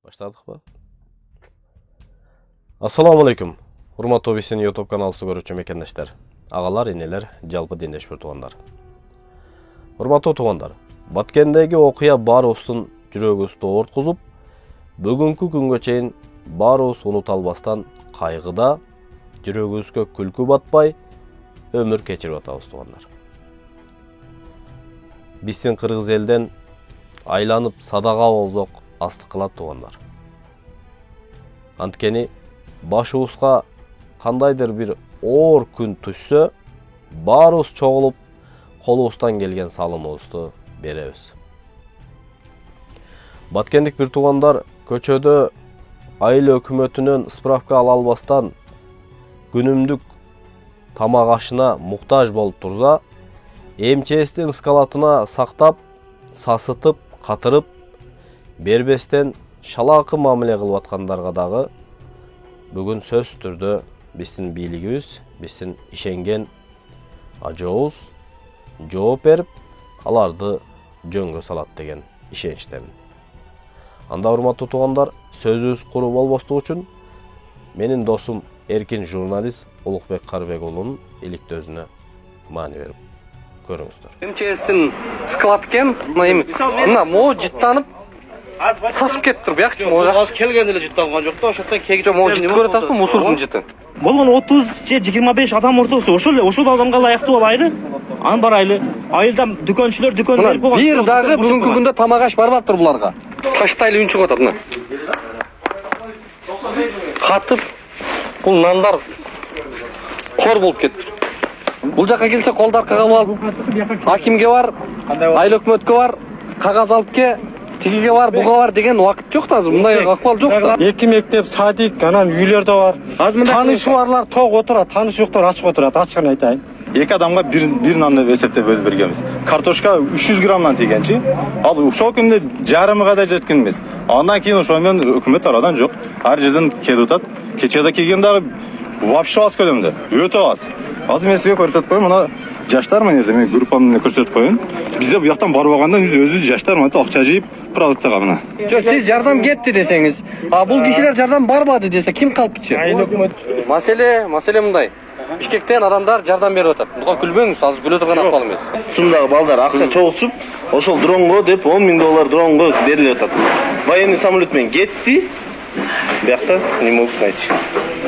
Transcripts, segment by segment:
Başladık mı? Assalamu alaikum. Hurmatlı Bisin YouTube kanalısını görüşü mekendeşler. Ağalar, eneler, жалпы дендеш bir туғандар. Hurmatlı туғандар, Баткендегі оқия барыбыздың жүрегімізді ортқызып, бүгінгі күнге чейин барыбыз унута албастан кайгыда, жүрөгүбүзгө күлкү батпай өмүр кечирип атабыз туғандар. Биздин кыргыз элден айланып садага болсок астык кылат туғандар. Анткени башыбызга кандайдыр бир оор күн түшсө, баарыбыз чогулуп, колубуздан келген салымыбызды беребиз. Баткендик бир туугандар көчөдө айыл өкмөтүнөн справка ала албастан күнүмдүк тамак ашына муктаж болуп турса, МЧСтин скалатына сактап, сасытып, катырып, бербестен шалакы мамиле кылып аткандарга дагы бүгүн сөз түрдө биздин бийлигибиз, биздин ишенген ажообуз жооп берип, аларды жөнгө салат деген ишеничтемин. Анда урматтуу туугандар, сөзүбүз куру болбостугу үчүн менин досум эркин журналист Улукбек Карбек уулунун иликтөө өзүнө маани берип көрүңүздөр. МЧСтин склад экен, мына могу жыттанып сасып кетип туруп, Az kelgende эле жытталган жок да, ошондон кеги могу жыт көрүп атасызбы, мусордун жыты. Болгон 30 же 25 адам ортосу ошол адамга ылайыктуу болайлы. Аны барайлы. Айылдан дүкөнчүлөр дүкөн берип койгон. Бир дагы бүгүнкү күндө тамак аш барбаптыр буларга. Таштайлы үн чыгып атат мына. Катып, бул нандар кор болуп кетти. Бул жака келсе колду аркага алып, акимге бар, айыл өкмөткө бар, кагаз алып ке, тигиге бар, буга бар деген убакыт жок да, мындай акыбал жок да. Эки мектеп, садик, анан үйлөрдө бар. Таанышы барлар ток отурат, таанышы жоктор ачык отурат, ачыгын айтайын. Эки адамга бир нанды эсептеп бөлүп бергенбиз. Картошка 300 граммдан тийгенчи, ал ошол күндө жарымыга да жеткен эмес. Андан кийин ошол менен өкмөт арадан жок. Ар жерден келип атат. Кечеде келген дагы вообще аз көлөмдө, өтө аз. Азыр мен сизге көрсөтүп коеюн, мына жаштар менен мен группамды көрсөтүп коеюн. Бизде буяктан барбагандан өзү жаштар мына акча жыйып продуктага мына. Жок, сиз жардам кетти десеңиз, бул кишилер жардам барбады десе ким калпчы? Маселе мындай. Бишкектен адамдар жардам берип атат. Буга күлбөңүз, азыр күлө турган акыбал эмес. Сумдагы балдар акча чогултуп, ошол дронго деп 10 000 доллар дронго берилип атат. Военный самолет менен кетти. Биякта не могу найти.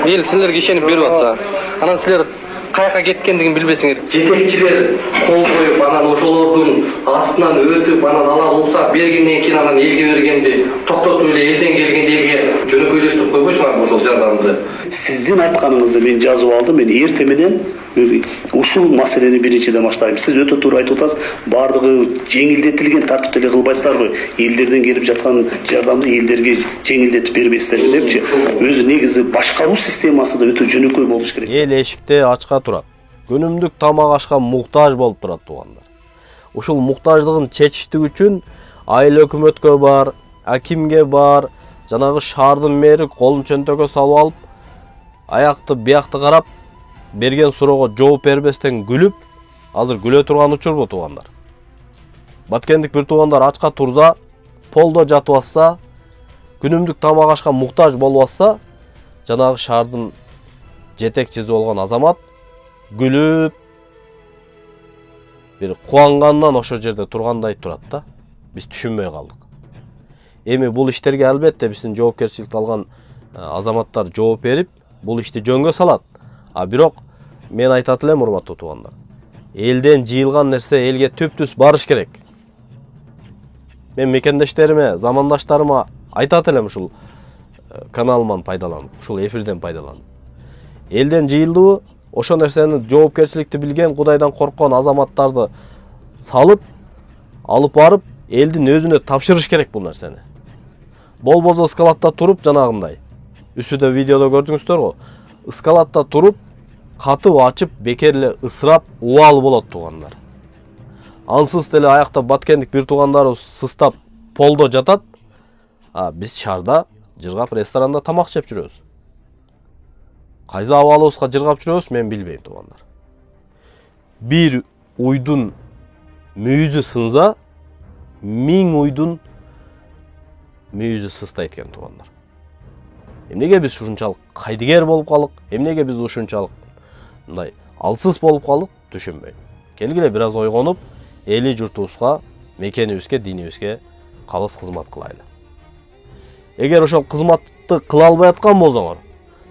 Эл силерге ишенип берип атса, анан силер каяка кеткендигин билбесиңер. Жетекчилер кол коюп, анан ошолордун астынан өтүп, анан ала уруксат бергенден кийин анан элге бергенди токтотуп эле элден келгендеги жөнөкөйлөштүрүп койбойсуңарбы ошол жардамды? Сиздин айтканыңызды мен жазып алдым. Мен эртең менен ушул маселени биринчиден баштайм. Сиз өтө туура айтып атасыз. Бардыгы жеңилдетилген тартипте эле кылбайсыздарбы? Элдерден келип жаткан жардамды элдерге жеңилдетип бербейсиздерби депчи? Өзү негизи башкаруу системасы да өтө жөнөкөй болуш керек. Эл эшикте ачка турат. Күнүмдүк тамак ашка муктаж болуп турат туугандар. Ушул муктаждыгын чечиштик үчүн айыл өкмөткө бар, акимге бар, жанагы шаардын мэри колун чөнтөгө салып алып, аякты биякты карап, берген суроого жооп бербестен күлүп, азыр күлө турган учурбу туугандар. Баткендик бир туугандар ачка турса, полдо жатып атса, күнүмдүк тамак ашка муктаж болуп атса, жанагы шаардын жетекчиси болгон азамат күлүп, бир кубангандан ошол жерде тургандай турат да. Биз түшүнбөй калдык. Эми бул иштерге албетте биздин жоопкерчиликти алган азаматтар жооп берип, бул ишти жөнгө салат. Бирок мен айтат элем, урматтуу туугандар. Элден жыйылган нерсе элге түп-түз барыш керек. Мен мекендештериме, замандаштарыма айтат элем ушул каналыман пайдаланып, ушул эфирден пайдаланып. Элден жыйылдыбы, ошол нерсени жоопкерчиликти билген, Кудайдан корккон азаматтарды салып, алып барып, элдин өзүнө тапшырыш керек бул нерсени. Болбосо скалатта туруп, жанагындай. Үстүдө видеодо көрдүңүздөр го. Скалатта туруп, катып ачып, бекер эле ысырап, убал болот туугандар. Ансыз деле аякта Баткендик бир туугандарыбыз сыстап полдо жатат. Биз шаарда жыргап ресторанда тамак жеп жүрөбүз. Кайсы абалыбызга жыргап жүрөбүз, мен билбейм туугандар. Бир уйдун мүйүзү сынса, 1000 уйдун мүйүзү сыстай экен туугандар. Эмнеге биз ушунчалык кайдыгер болуп калдык? Эмнеге биз ушунчалык мындай алсыз болуп калдык? Түшүнбөйм. Келгиле бир аз ойгонуп, эли журтубузга, мекенибизге, динибизге калыс кызмат кылайлы. Эгер ошол кызматты кыла албай аткан болсоңор,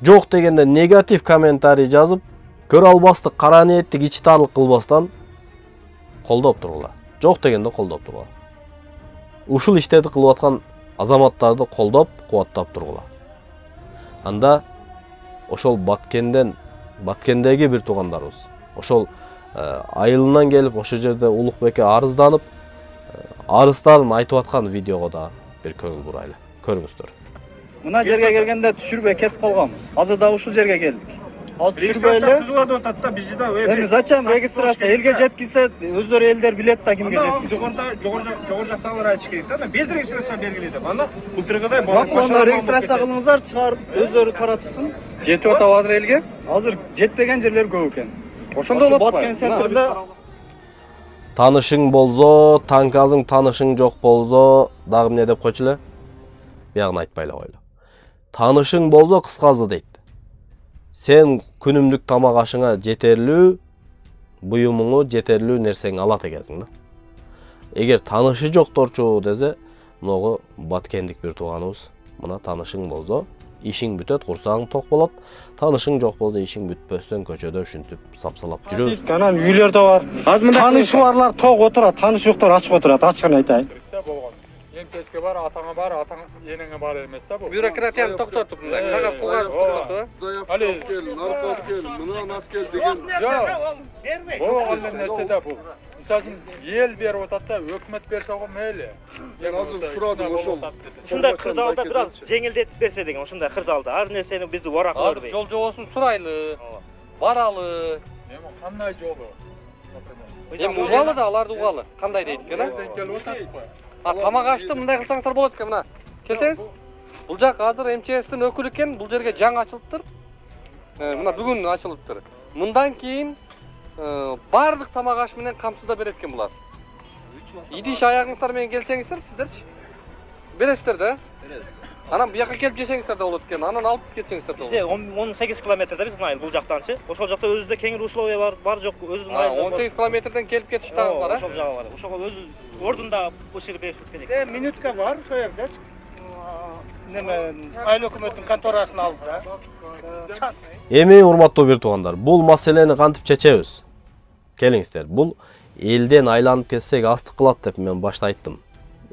жок дегенде негатив комментарий жазып, көрө албастык, кара ниеттик, ичтарлык кылбастан колдоп тургула. Жок дегенде колдоп тургула. Ушул иштерди кылып аткан азаматтарды колдоп, кубаттап тургула. Анда ошол Баткендеги бир туугандарыбыз, ошол айылынан келип, ошол жерде Улукбекке арызданып, арыздарын айтып аткан видеого да бир көңүл бурайлы. Көрүңүздөр. Мына жерге келгенде түшүрбөй кетип калганбыз. Азыр да ушул жерге келдик. Ал түшүрбөй эле. Эми зачем регистрация элге жеткизсе, өздөрү элдер билет да кимге жеткизет. Жогору жактагылар айтыш керек да. Без регистрация бергиле деп. Анда былтыргыдай Анда регистрация кылыңыздар, чыгарып өздөрү таратышсын. Жетип атабы азыр элге? Азыр жетпеген жерлер көп экен. Ошондо болот. Баткен центринде Танышың болсо, танказың танышың жок болсо, дагы эмне деп койчу эле? Биягын айтпайлы койлу. Танышың болсо кыскасы дейт. Сен күнүмдүк тамак ашыңа жетерлүү, буюмуңу жетерлүү нерсең алат экенсиң да. Эгер танышы жокторчу десе, могу Баткендик бир тууганыбыз, мына танышың болсо, ишиң бүтөт, курсаң ток болот. Танышың жок болсо, ишиң бүтпөстөн көчөдө ушинтип сапсалап жүрөбүз. анан үйлөрдө бар. Танышы барлар ток отурат, танышы жоктор ачык отурат, ачыгын айтайын. Эмтеске бар, атаңа бар, атаң энеңе бар эмес да бул. Бюрократияны токтотуп мындай кагаз сугар туруп. Али кел, наркот кел, мына нас кел деген. Бул андай нерсе да бул. Мисалы үчүн эл берип атат да, өкмөт берсе ого мейли. Мен азыр сурадым ошол. Ушундай кырдаалда бир аз жеңилдетип берсе деген, ушундай кырдаалда ар нерсени бизди ораклабай. Жол жобосун сурайлы. Баралы. Эми кандай жолу? Эми угалы да аларды угалы. Кандай дейт экен а? Келип атат го. Тамак ашты мындай кылсаңыздар болот экен мына. Келсеңиз. Бул жак азыр МЧСтин өкүлү экен, бул жерге жаңы ачылыптыр. Мына бүгүн ачылыптыр. Мындан кийин бардык тамак аш менен камсызда берет экен булар. Идиш аягыңыздар менен келсеңиздер, сиздерчи? Бересиздер да? Беребиз. Анан буяка келип жесеңиздер да болот экен. Анан алып кетсеңиздер да болот. Бизде 18 километрде биздин айыл бул жактанчы. Ошол жакта өзүдө кеңир условия бар жок, өзүнүн айылы. 18 километрден келип кетиш дагы бар, а? Ошол жагы бар. Ошого өзү ордунда ушул беришип керек. Минутка бар ошол жерде. Неме айыл өкмөттүн конторасына алды да. Эми урматтуу бир туугандар, бул маселени кантип чечебиз? Келиңиздер, бул элден айланып кетсек астык кылат деп мен башта айттым.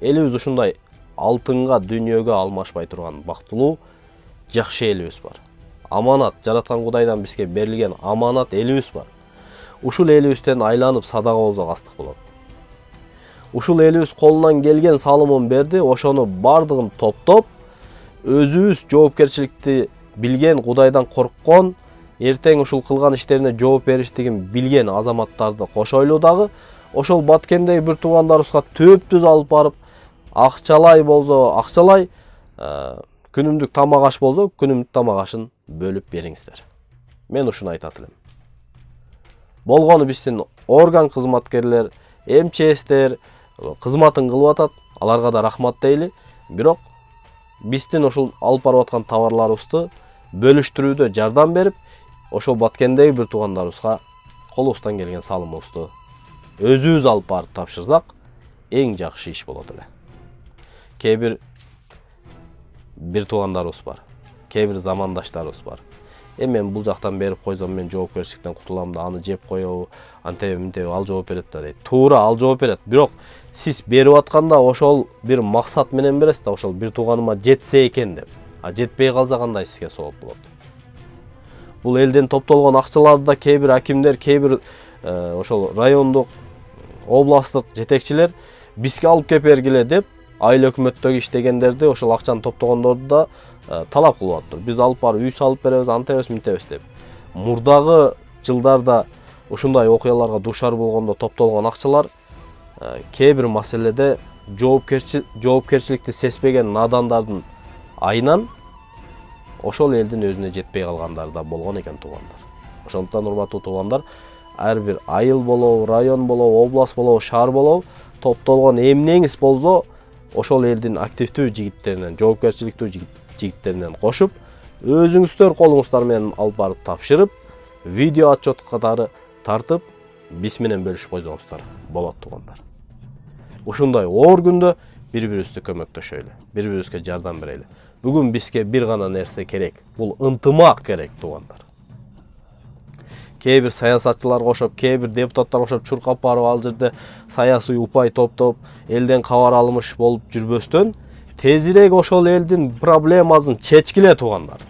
Элибиз ушундай алтынга, дүйнөгө алмашпай турган бактылуу жакшы элибиз бар. Аманат, жараткан Кудайдан бизге берилген аманат элибиз бар. Ушул элибизден айланып садага болсок астык болот. Ушул элибиз колунан келген салымын берди, ошону бардыгын топтоп, өзүбүз жоопкерчиликти билген, Кудайдан корккон, эртең ушул кылган иштерине жооп бериштигин билген азаматтарды кошойлу дагы, ошол Баткендеги бир туугандарыбызга төптүз алып барып, акчалай болсо акчалай, күнүмдүк тамак аш болсо күнүмдүк тамак ашын бөлүп бериңиздер. Мен ушуну айтат элем. Болгону биздин орган кызматкерлер, МЧСтер кызматын кылып атат, аларга да рахмат дейли. Бирок биздин ошол алып барып аткан товарларыбызды бөлүштүрүүдө жардам берип, ошол Баткендеги бир туугандарыбызга колубуздан келген салымыбызды өзүбүз алып барып тапшырсак, эң жакшы иш болот эле. Кээ бир туугандарыбыз бар, кээ бир замандаштарыбыз бар. Мен бул жактан берип койсом мен жоопкерчиликтен кутулам да, аны жеп коебу, антеби мынтеби ал жооп берет да дейт. Туура, ал жооп берет. Бирок сиз берип атканда ошол бир максат менен бересиз да, ошол бир тууганыма жетсе экен деп. А жетпей калса кандай сизге сооп болот? Бул элден топтолгон акчаларды да кээ бир акимдер, кээ бир ошол райондук, областтык жетекчилер бизге алып кеп бергиле деп, айыл өкмөттөгү иштегендерди, ошол акчаны топтогондорду да талап кылып атыптыр. Биз алып барып үй салып беребиз, антебиз, мынтебиз деп. Мурдагы жылдарда ушундай окуяларга дуушар болгондо топтолгон акчалар кээ бир маселеде жоопкерчиликти сезбеген надандардын айынан ошол элдин өзүнө жетпей калгандары да болгон экен туугандар. Ошондуктан урматтуу туугандар, ар бир айыл болобу, район болобу, область болобу, шаар болобу топтолгон эмнеңиз болсо ошол элдин активдүү жигиттеринен, жоопкерчиликтүү жигиттеринен кошуп, өзүңүздөр колуңуздар менен алып барып тапшырып, видео отчет катары тартып, биз менен бөлүшүп койсоңуздар болот туугандар. Ушундай оор күндө бири-бирибизге көмөктөшөлү, бири-бирибизге жардам берели. Бүгүн бизге бир гана нерсе керек. Бул ынтымак керек туугандар. Кээ бир саясатчылар кошуп, кээ бир депутаттар кошуп чуркап барып ал жерде саясий упай топтоп, элден кабар алмыш болуп жүрбөстөн, тезирээк ошол элдин проблемасын чечкиле туугандар.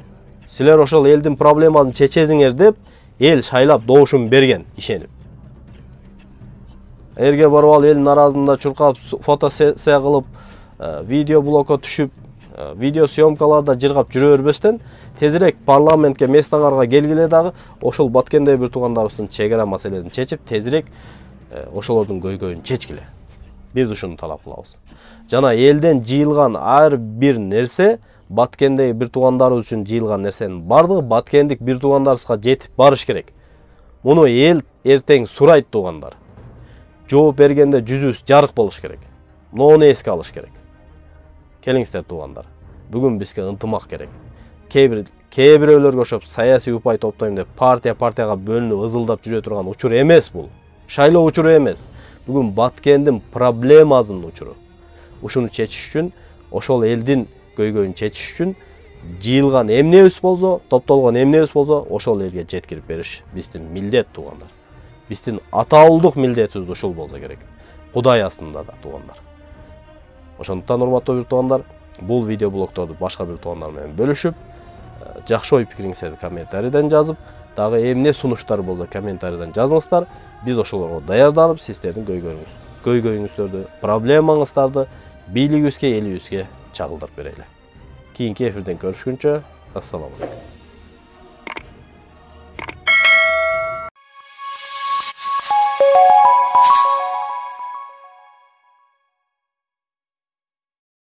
Силер ошол элдин проблемасын чечесиңер деп, эл шайлап добушун берген, ишенип. Эрге барып ал эл наразылыгында чуркап, фотосессия кылып, видео блокко түшүп, видео съемкаларда жыргап жүрө бербестен, тезирээк парламентке местагарга келгиле дагы ошол баткендей бир туугандарыбыздын чек ара маселесин чечип, тезирээк ошолордун көйгөйүн чечкиле. Биз ушуну талап кылабыз. Жана элден жыйылган ар бир нерсе баткендей бир туугандарыбыз үчүн жыйылган нерсенин бардыгы баткендик бир туугандарыбызга жетип барыш керек. Муну эл эртең сурайт туугандар. Жооп бергенде жүзүбүз жарык болуш керек. Муну эске алыш керек. Келиңиздер туугандар. Бүгүн бизге ынтымак керек. Кээ бирөөлөргө ошоп саясий упай топтойм деп партияга бөлүнүп ызылдап жүрө турган учур эмес бул. Шайлоо учуру эмес. Бүгүн баткендин проблемасынын учуру. Ушуну чечиш үчүн, ошол элдин көйгөйүн чечиш үчүн жыйылган эмнебиз болсо, топтолгон эмнебиз болсо, ошол элге жеткирип бериш биздин милдет туугандар. Биздин атаулдук милдетибиз ушул болсо керек. Кудай астында да туугандар. Ошондуктан урматтуу бир туугандар, бул видео блогторду башка бир туугандар менен бөлүшүп, жакшы ой пикириңиздерди комментарийден жазып, дагы эмне сунуштар болсо комментарийден жазыңыздар. Биз ошолорго даярданып, сиздердин көйгөйүңүздөрдү, проблемаңыздарды бийлигибизге, элибизге чагылдырып берели. Кийинки эфирден көрүшкүнчө, ассаламу алейкум.